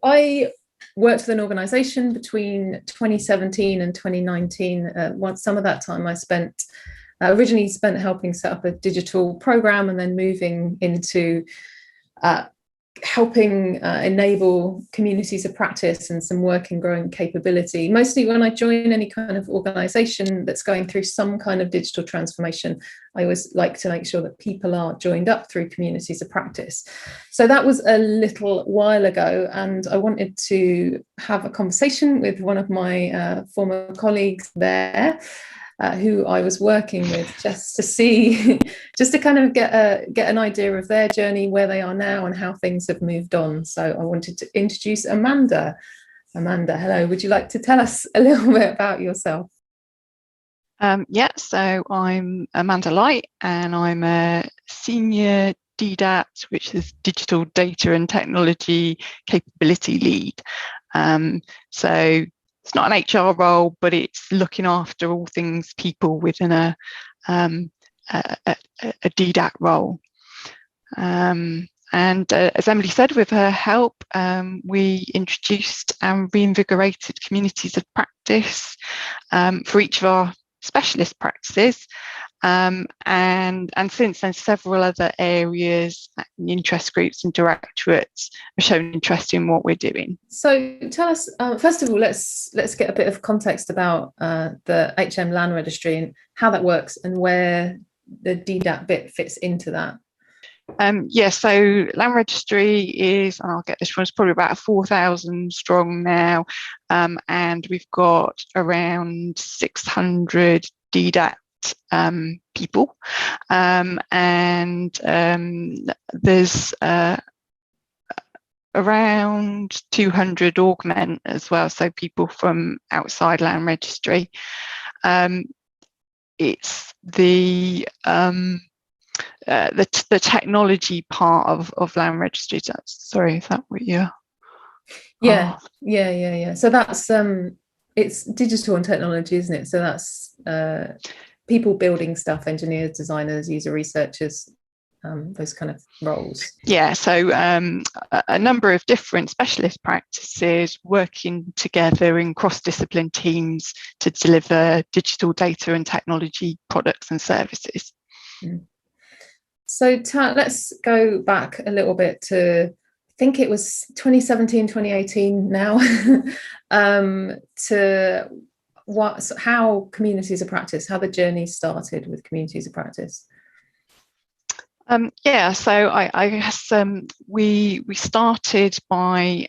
I worked with an organisation between 2017 and 2019. Some of that time I spent originally spent helping set up a digital program, and then moving into helping enable communities of practice and some work in growing capability. Mostly when I join any kind of organisation that's going through some kind of digital transformation, I always like to make sure that people are joined up through communities of practice. So that was a little while ago, and I wanted to have a conversation with one of my former colleagues there, who I was working with, just to see, just to kind of get an idea of their journey, where they are now and how things have moved on. So I wanted to introduce Amanda. Amanda, hello. Would you like to tell us a little bit about yourself? Yeah, so I'm Amanda Light, and I'm a senior DDAT, which is Digital Data and Technology Capability Lead. So it's not an HR role, but it's looking after all things people within a DDAT role. And as Emily said, with her help, we introduced and reinvigorated communities of practice for each of our specialist practices. And since then, several other areas, interest groups and directorates have shown interest in what we're doing. So tell us, first of all, let's get a bit of context about the HM Land Registry and how that works and where the DDAT bit fits into that. Yeah, so Land Registry is, and I'll get this one, it's probably about 4,000 strong now, and we've got around 600 DDAT people, and there's around 200 augment as well, so people from outside Land Registry. It's the technology part of Land Registry. Sorry, is that what you're? Yeah. So that's it's digital and technology, isn't it? So that's people building stuff, engineers, designers, user researchers, those kind of roles. Yeah, so a number of different specialist practices working together in cross-discipline teams to deliver digital data and technology products and services. So let's go back a little bit to, I think it was 2017, 2018 now, to how communities of practice, how the journey started with communities of practice. Yeah, so I guess we started by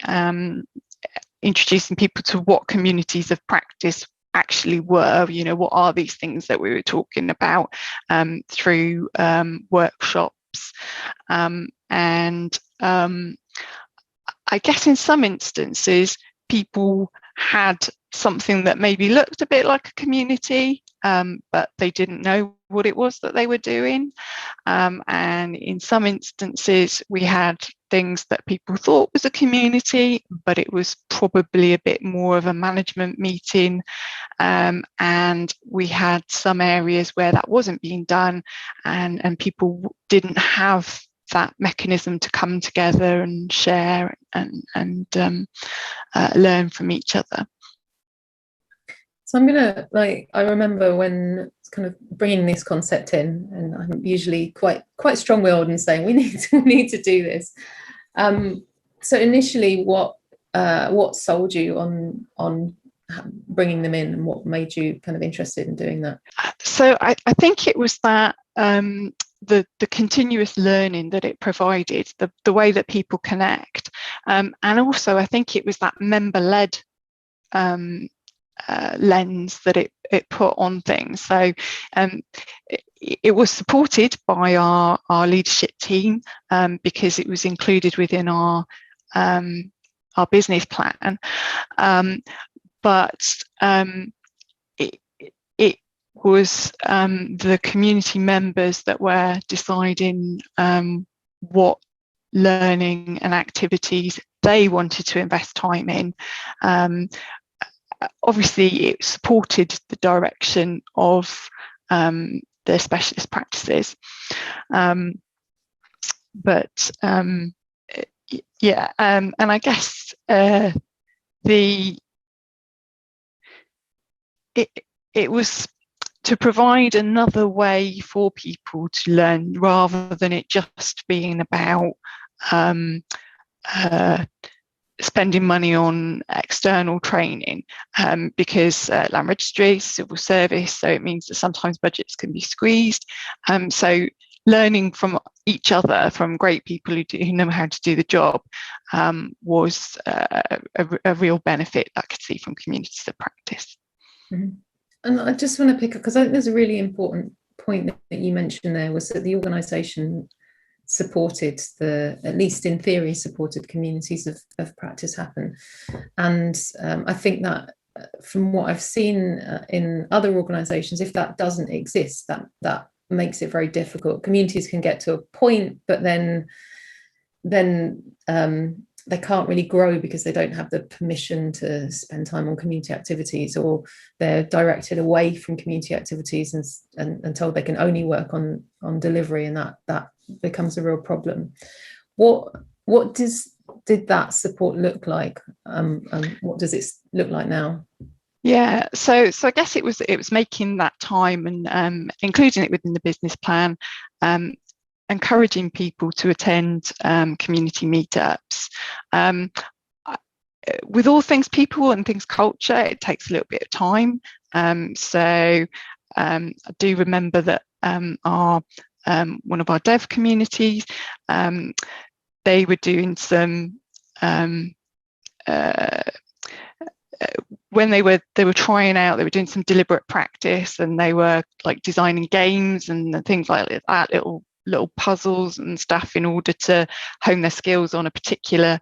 introducing people to what communities of practice actually were. You know, what are these things that we were talking about through workshops, and I guess in some instances people had something that maybe looked a bit like a community, but they didn't know what it was that they were doing, and in some instances we had things that people thought was a community, but it was probably a bit more of a management meeting, and we had some areas where that wasn't being done, and people didn't have that mechanism to come together and share and learn from each other. So I'm gonna, I remember when kind of bringing this concept in, and I'm usually quite strong-willed in saying we need to do this. So initially, what sold you on bringing them in, and what made you kind of interested in doing that? So I think it was that the continuous learning that it provided, the way that people connect, and also I think it was that member-led lens that it put on things. So it was supported by our leadership team, because it was included within our business plan, but it was the community members that were deciding what learning and activities they wanted to invest time in, obviously it supported the direction of the specialist practices, but yeah, and I guess it was to provide another way for people to learn, rather than it just being about spending money on external training, because Land Registry, civil service, so it means that sometimes budgets can be squeezed. So learning from each other, from great people who know how to do the job, was a real benefit I could see from communities of practice. Mm-hmm. And I just want to pick up, because I think there's a really important point that you mentioned there, was that the organisation supported at least in theory, supported communities of practice happen. And I think that from what I've seen in other organisations, if that doesn't exist, that makes it very difficult. Communities can get to a point, but then they can't really grow because they don't have the permission to spend time on community activities, or they're directed away from community activities and told they can only work on delivery, and that becomes a real problem. What did that support look like? What does it look like now? Yeah, so I guess it was making that time and including it within the business plan, encouraging people to attend community meetups. With all things people and things culture, it takes a little bit of time. So I do remember that our one of our dev communities, they were doing some when they were trying out, they were doing some deliberate practice, and they were like designing games and things like that, little puzzles and stuff, in order to hone their skills on a particular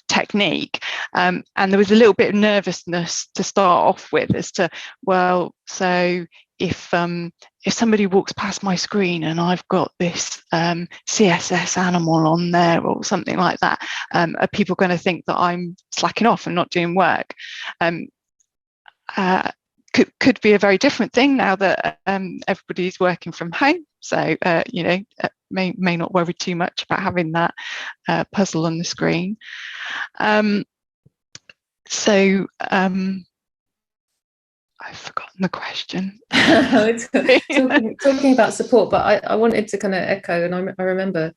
technique. And there was a little bit of nervousness to start off with, as to, well, so if somebody walks past my screen and I've got this CSS animal on there or something like that, are people going to think that I'm slacking off and not doing work? Could be a very different thing now that everybody's working from home. So may not worry too much about having that puzzle on the screen. I've forgotten the question. talking about support, but I wanted to kind of echo, and I remember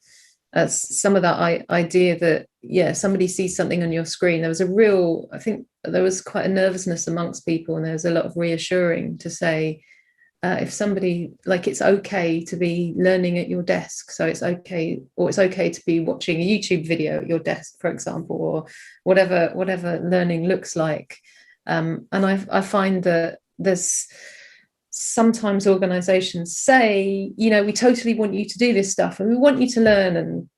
some of that idea that, yeah, somebody sees something on your screen. There was I think there was quite a nervousness amongst people, and there was a lot of reassuring to say, if somebody, like, it's okay to be learning at your desk, so it's okay, or it's okay to be watching a YouTube video at your desk, for example, or whatever learning looks like. And I find that there's sometimes organizations say, we totally want you to do this stuff and we want you to learn. And,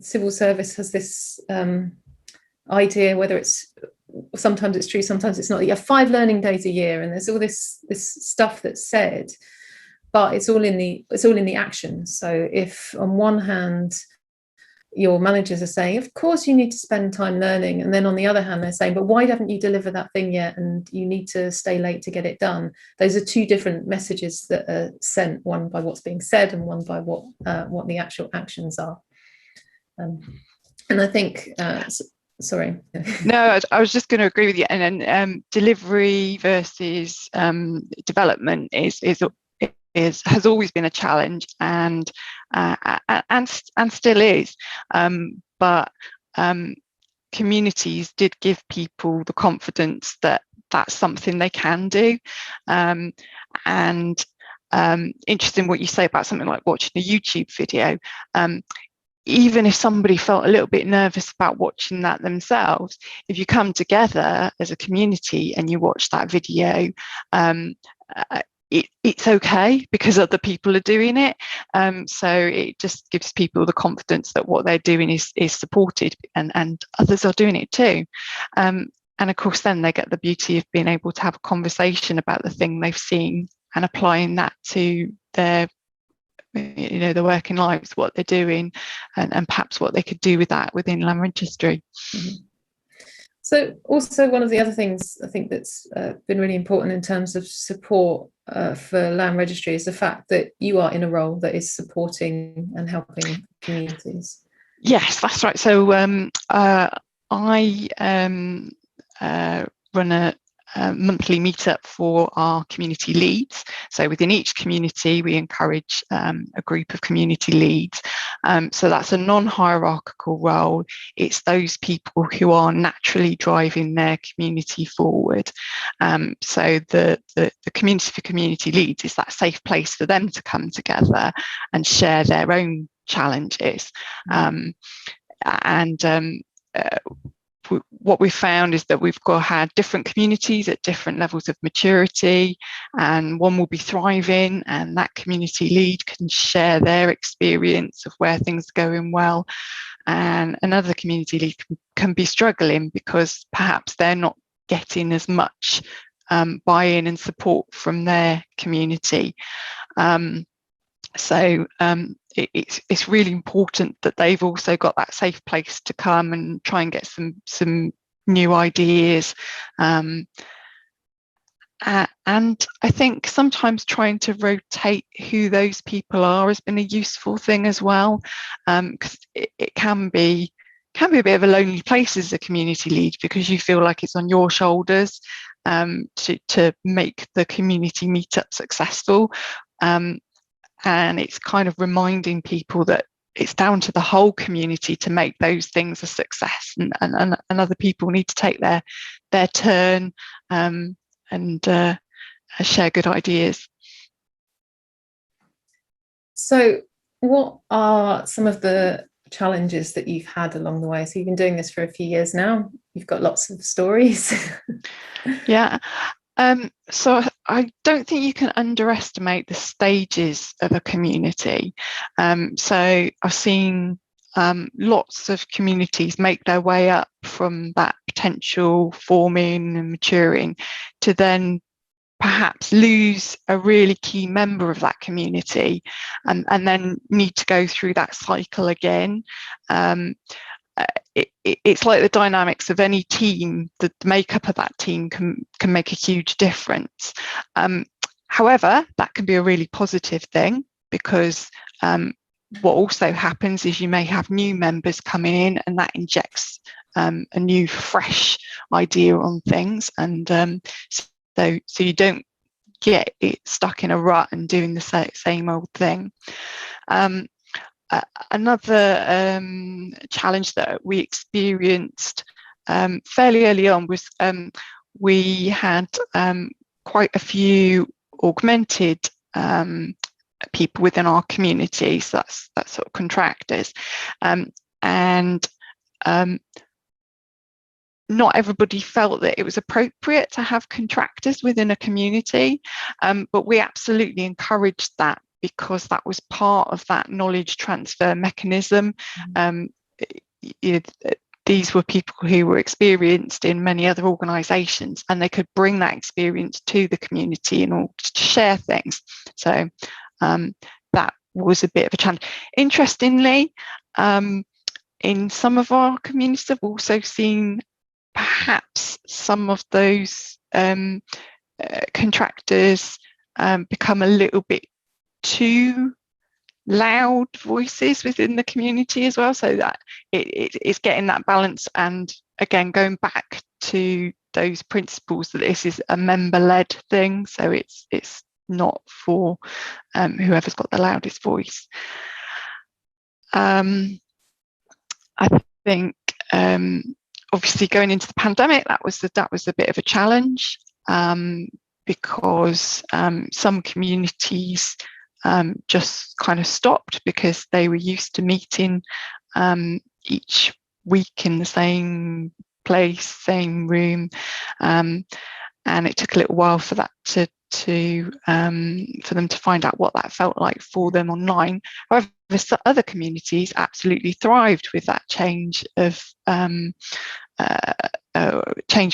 civil service has this idea, whether sometimes it's true, sometimes it's not. You have 5 learning days a year, and there's all this stuff that's said, but it's all in the action. So if on one hand your managers are saying, of course you need to spend time learning, and then on the other hand they're saying, but why haven't you delivered that thing yet, and you need to stay late to get it done, those are 2 different messages that are sent, one by what's being said and one by what the actual actions are. And I think sorry. No, I was just going to agree with you. And then delivery versus development has always been a challenge, and still is. But communities did give people the confidence that that's something they can do. And interesting what you say about something like watching a YouTube video. Even if somebody felt a little bit nervous about watching that themselves, if you come together as a community and you watch that video, it's okay because other people are doing it. So it just gives people the confidence that what they're doing is supported, and others are doing it too. And of course, then they get the beauty of being able to have a conversation about the thing they've seen and applying that to their working lives, what they're doing, and perhaps what they could do with that within Land Registry. Mm-hmm. So also one of the other things I think that's been really important in terms of support for Land Registry is the fact that you are in a role that is supporting and helping communities. Yes, that's right. So I run a monthly meetup for our community leads. So within each community, we encourage a group of community leads. So that's a non-hierarchical role. It's those people who are naturally driving their community forward. So the community for community leads is that safe place for them to come together and share their own challenges. What we've found is that we've had different communities at different levels of maturity, and one will be thriving, and that community lead can share their experience of where things are going well, and another community lead can be struggling because perhaps they're not getting as much buy-in and support from their community. It's really important that they've also got that safe place to come and try and get some new ideas. And I think sometimes trying to rotate who those people are has been a useful thing as well, because it can be a bit of a lonely place as a community lead, because you feel like it's on your shoulders to make the community meetup successful. And it's kind of reminding people that it's down to the whole community to make those things a success, and other people need to take their turn and share good ideas. So what are some of the challenges that you've had along the way? So you've been doing this for a few years now. You've got lots of stories. Yeah. So I don't think you can underestimate the stages of a community. So I've seen lots of communities make their way up from that potential forming and maturing to then perhaps lose a really key member of that community, and then need to go through that cycle again. It's like the dynamics of any team. The makeup of that team can make a huge difference. However, that can be a really positive thing, because what also happens is you may have new members coming in, and that injects a new, fresh idea on things, and so you don't get it stuck in a rut and doing the same old thing. Another challenge that we experienced fairly early on was we had quite a few augmented people within our community, so that's sort of contractors, and not everybody felt that it was appropriate to have contractors within a community, but we absolutely encouraged that, because that was part of that knowledge transfer mechanism. These were people who were experienced in many other organisations, and they could bring that experience to the community in order to share things. So that was a bit of a challenge. Interestingly, in some of our communities, I've also seen perhaps some of those contractors become a little bit too loud voices within the community as well, so that it's getting that balance, and again going back to those principles that this is a member-led thing, so it's not for whoever's got the loudest voice. I think obviously going into the pandemic, that was a bit of a challenge, because some communities just kind of stopped, because they were used to meeting each week in the same place, same room, and it took a little while for that for them to find out what that felt like for them online. However, other communities absolutely thrived with that change of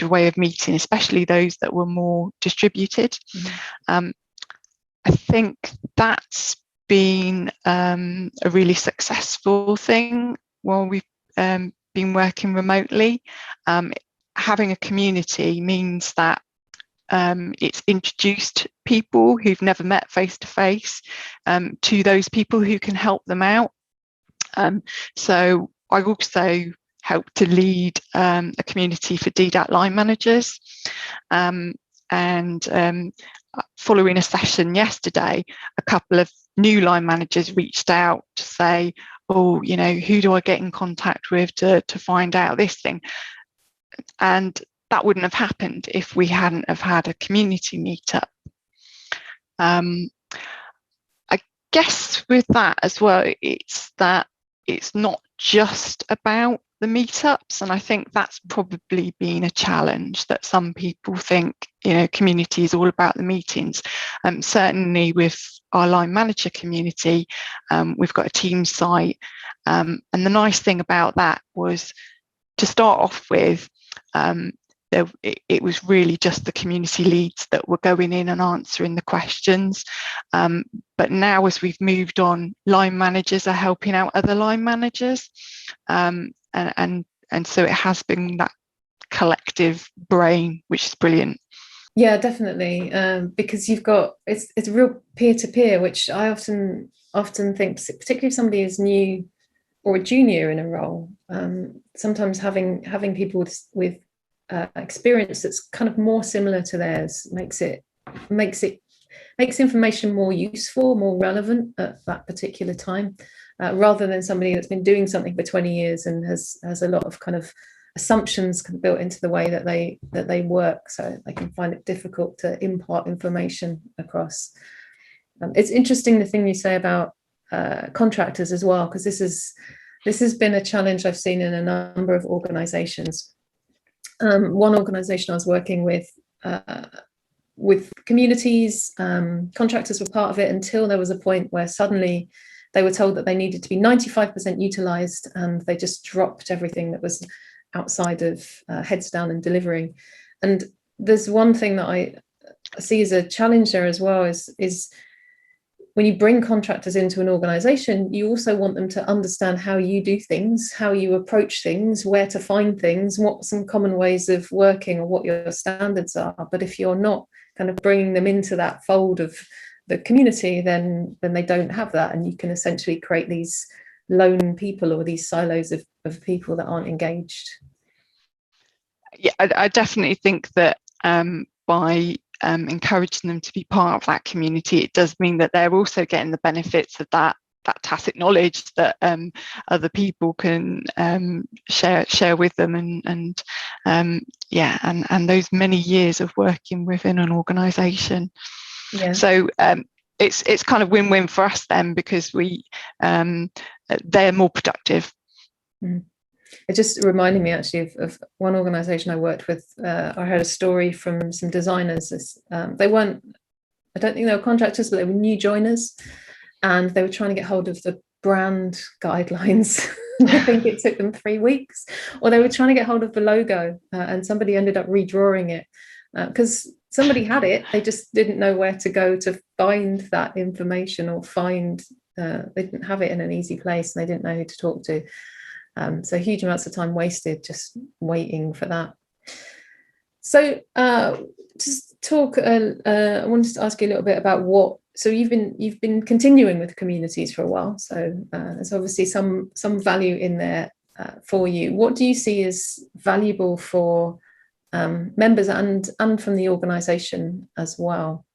way of meeting, especially those that were more distributed. I think that's been a really successful thing while we've been working remotely. having a community means that it's introduced people who've never met face to face to those people who can help them out. So I also help to lead a community for DDAT line managers, and following a session yesterday, a couple of new line managers reached out to say, oh, you know, who do I get in contact with to find out this thing? And that wouldn't have happened if we hadn't have had a community meetup. I guess with that as well, it's that it's not just about the meetups, and I think that's probably been a challenge, that some people think, you know, community is all about the meetings. Certainly with our line manager community, we've got a team site, and the nice thing about that was, to start off with, it was really just the community leads that were going in and answering the questions. But now, as we've moved on, line managers are helping out other line managers. And so it has been that collective brain, which is brilliant. Yeah, definitely. Because you've got, it's a real peer-to-peer, which I often think, particularly if somebody is new or a junior in a role, sometimes having people with experience that's kind of more similar to theirs makes information more useful, more relevant at that particular time, rather than somebody that's been doing something for 20 years and has a lot of kind of assumptions built into the way that they work, so they can find it difficult to impart information across. It's interesting the thing you say about contractors as well, because this has been a challenge I've seen in a number of organizations. One organization I was working with communities, contractors were part of it until there was a point where suddenly they were told that they needed to be 95% utilized, and they just dropped everything that was outside of heads down and delivering. And there's one thing that I see as a challenge there as well, is when you bring contractors into an organization, you also want them to understand how you do things, how you approach things, where to find things, what some common ways of working or what your standards are. But if you're not kind of bringing them into that fold of the community, then they don't have that. And you can essentially create these lone people or these silos of people that aren't engaged. Yeah, I definitely think that by encouraging them to be part of that community, it does mean that they're also getting the benefits of that tacit knowledge that other people can share with them, and those many years of working within an organization. Yeah. So it's kind of win-win for us then, because they're more productive. It just reminded me actually of one organization I worked with. I heard a story from some designers. They weren't, I don't think they were contractors, but they were new joiners, and they were trying to get hold of the brand guidelines. I think it took them 3 weeks, or they were trying to get hold of the logo, and somebody ended up redrawing it because somebody had it. They just didn't know where to go to find that information, or they didn't have it in an easy place, and they didn't know who to talk to. So huge amounts of time wasted just waiting for that. So just talk, I wanted to ask you a little bit about so you've been continuing with communities for a while, so there's obviously some value in there for you. What do you see as valuable for members and from the organisation as well?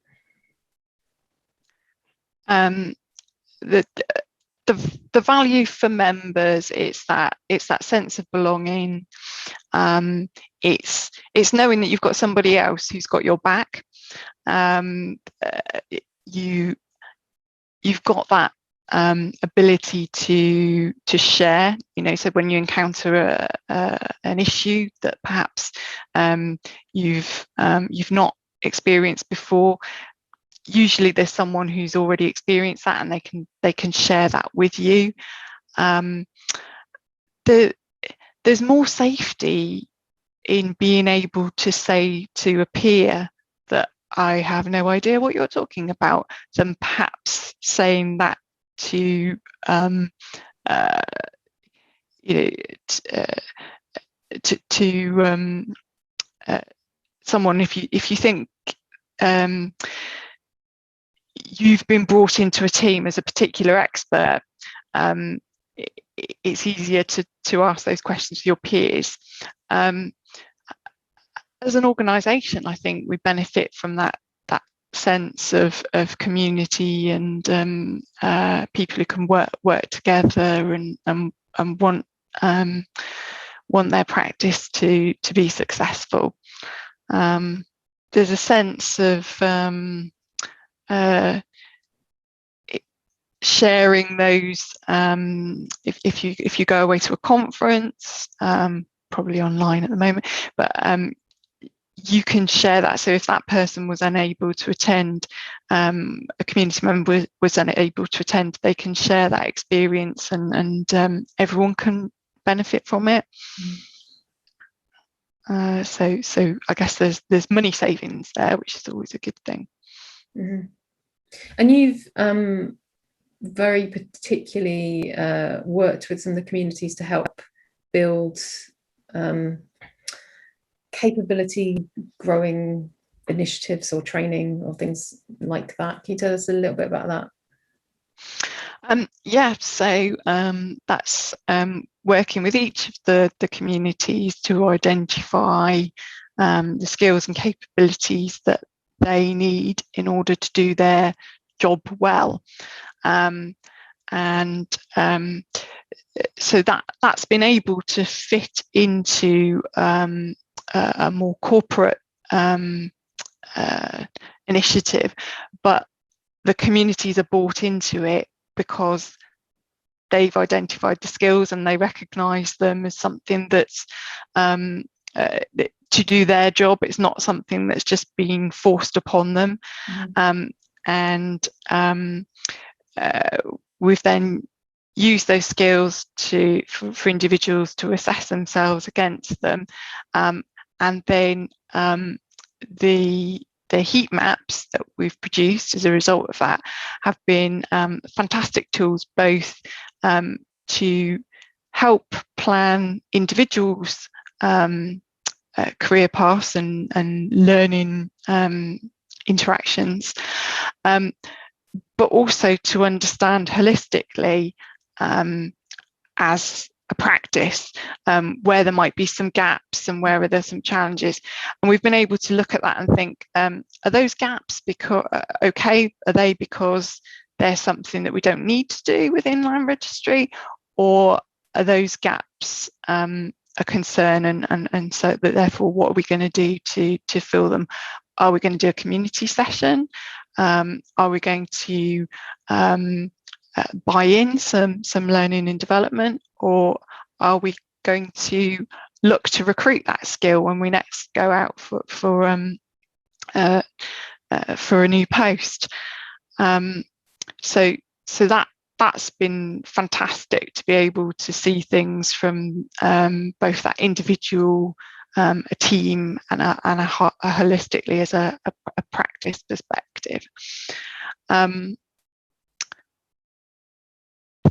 The value for members is that sense of belonging. It's knowing that you've got somebody else who's got your back. You've got that ability to share. So when you encounter an issue that perhaps you've not experienced before, usually there's someone who's already experienced that, and they can share that with you. There's more safety in being able to say to a peer that I have no idea what you're talking about, than perhaps saying that to someone, if you think you've been brought into a team as a particular expert, it's easier to ask those questions to your peers. As an organisation, I think we benefit from that sense of community and people who can work together and want their practice to be successful. There's a sense of sharing those. If you go away to a conference, probably online at the moment, but you can share that. So if that person was unable to attend, a community member was unable to attend, they can share that experience, and everyone can benefit from it. So I guess there's money savings there, which is always a good thing. Mm-hmm. And you've very particularly worked with some of the communities to help build capability growing initiatives or training or things like that. Can you tell us a little bit about that? Yeah, so that's working with each of the communities to identify the skills and capabilities that they need in order to do their job well. So that's been able to fit into a more corporate initiative, but the communities are bought into it because they've identified the skills and they recognise them as something that's to do their job. It's not something that's just being forced upon them. We've then used those skills for individuals to assess themselves against them, and then the heat maps that we've produced as a result of that have been fantastic tools, both to help plan individuals' career paths and learning interactions, but also to understand holistically as a practice where there might be some gaps and where are there some challenges. And we've been able to look at that and think, are those gaps okay? Are they because there's something that we don't need to do within Land Registry, or are those gaps a concern, and so that therefore what are we going to do to fill them? Are we going to do a community session? Are we going to buy in some learning and development, or are we going to look to recruit that skill when we next go out for a new post? So that's been fantastic to be able to see things from both that individual, a team, and a holistically as a practice perspective.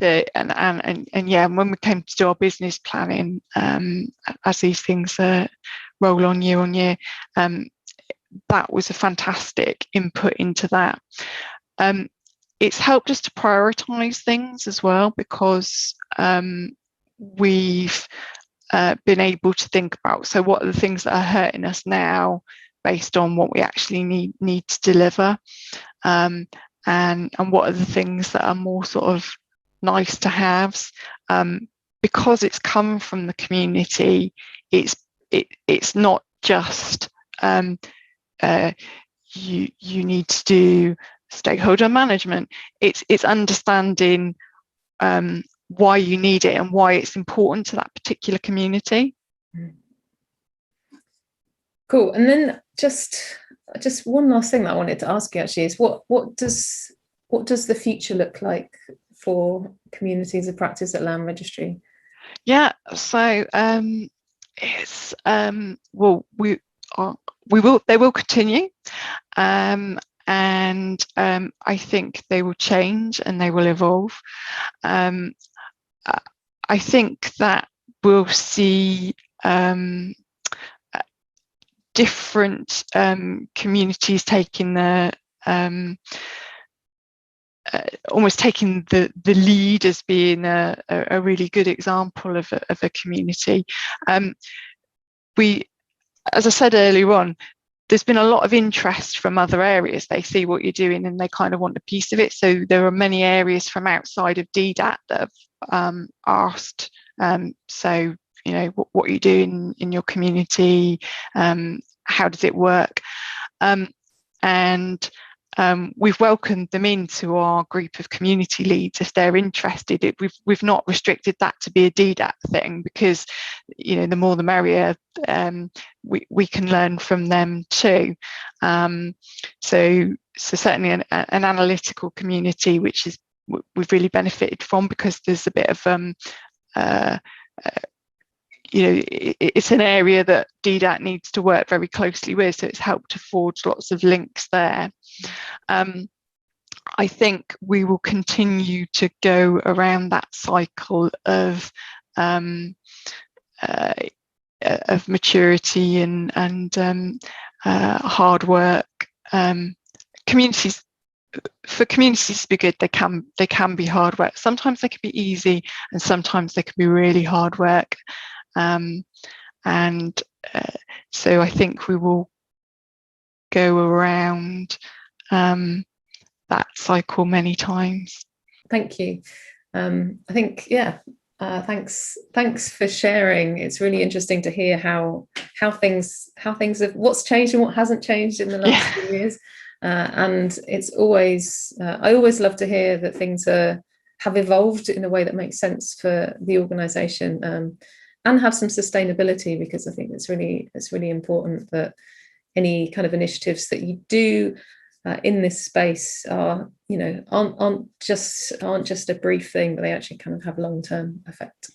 Yeah, when we came to do our business planning, as these things roll on year, that was a fantastic input into that. It's helped us to prioritise things as well, because we've been able to think about, so what are the things that are hurting us now based on what we actually need to deliver, and what are the things that are more sort of nice to haves. Because it's come from the community, it's not just you need to do stakeholder management. It's understanding why you need it and why it's important to that particular community. Cool. And then just one last thing that I wanted to ask you actually is what does the future look like for communities of practice at Land Registry? Yeah, so it's well, they will continue, and I think they will change and they will evolve. I think that we'll see different communities taking the almost taking the lead as being a really good example of a community. As I said earlier on, there's been a lot of interest from other areas. They see what you're doing and they kind of want a piece of it. So there are many areas from outside of DDAT that have asked, so, you know, what you do in your community, how does it work? And we've welcomed them into our group of community leads if they're interested. We've not restricted that to be a DDAT thing, because, you know, the more the merrier. We can learn from them too. So certainly an analytical community, which is we've really benefited from, because there's a bit of you know, it's an area that DDAT needs to work very closely with, so it's helped to forge lots of links there. I think we will continue to go around that cycle of maturity and hard work. Communities, for communities to be good, they can be hard work. Sometimes they can be easy, and sometimes they can be really hard work. So I think we will go around that cycle many times. Thank you. I think, yeah, thanks for sharing. It's really interesting to hear how things have, what's changed and what hasn't changed in the last few years. And it's always, I always love to hear that things have evolved in a way that makes sense for the organisation, and have some sustainability, because I think it's really important that any kind of initiatives that you do in this space are, you know, aren't just a brief thing, but they actually kind of have long-term effect.